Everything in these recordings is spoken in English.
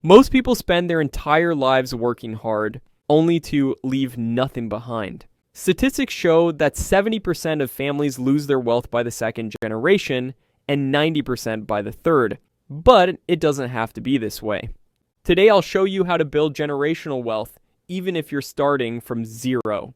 Most people spend their entire lives working hard, only to leave nothing behind. Statistics show that 70% of families lose their wealth by the second generation and 90% by the third. But it doesn't have to be this way. Today I'll show you how to build generational wealth, even if you're starting from zero.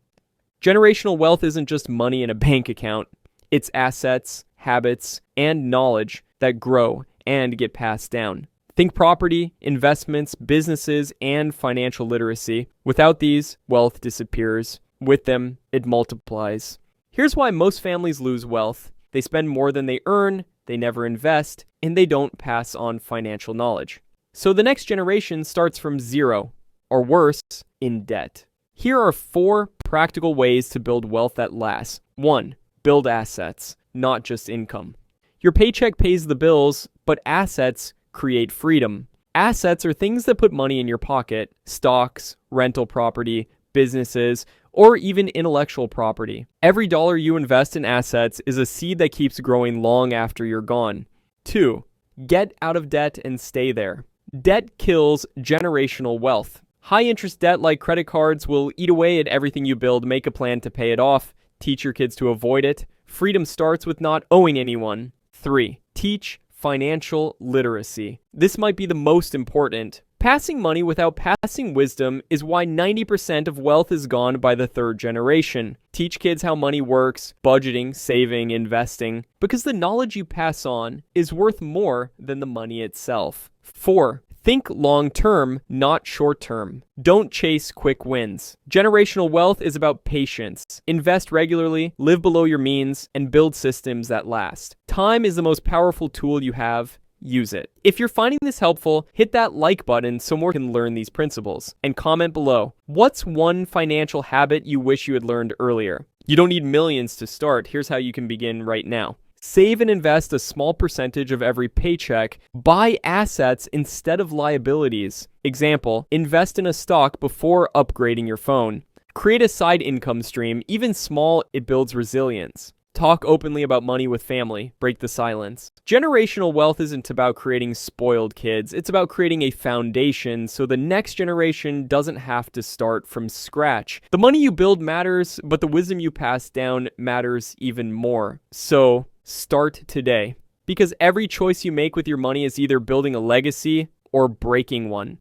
Generational wealth isn't just money in a bank account. It's assets, habits, and knowledge that grow and get passed down. Think property, investments, businesses, and financial literacy. Without these, wealth disappears. With them, it multiplies. Here's why most families lose wealth. They spend more than they earn, they never invest, and they don't pass on financial knowledge. So the next generation starts from zero, or worse, in debt. Here are 4 practical ways to build wealth that lasts. 1. Build assets, not just income. Your paycheck pays the bills, but assets create freedom. Assets are things that put money in your pocket: stocks, rental property, businesses, or even intellectual property. Every dollar you invest in assets is a seed that keeps growing long after you're gone. 2. Get out of debt and stay there. Debt kills generational wealth. High-interest debt like credit cards will eat away at everything you build. Make a plan to pay it off. Teach your kids to avoid it. Freedom starts with not owing anyone. 3. Teach financial literacy. This might be the most important. Passing money without passing wisdom is why 90% of wealth is gone by the third generation. Teach kids how money works, budgeting, saving, investing, because the knowledge you pass on is worth more than the money itself. 4. Think long-term, not short-term. Don't chase quick wins. Generational wealth is about patience. Invest regularly, live below your means, and build systems that last. Time is the most powerful tool you have. Use it. If you're finding this helpful, hit that like button so more can learn these principles. And comment below, what's one financial habit you wish you had learned earlier? You don't need millions to start. Here's how you can begin right now. Save and invest a small percentage of every paycheck. Buy assets instead of liabilities. Example, invest in a stock before upgrading your phone. Create a side income stream. Even small, it builds resilience. Talk openly about money with family. Break the silence. Generational wealth isn't about creating spoiled kids. It's about creating a foundation so the next generation doesn't have to start from scratch. The money you build matters, but the wisdom you pass down matters even more. So, start today. Because every choice you make with your money is either building a legacy or breaking one.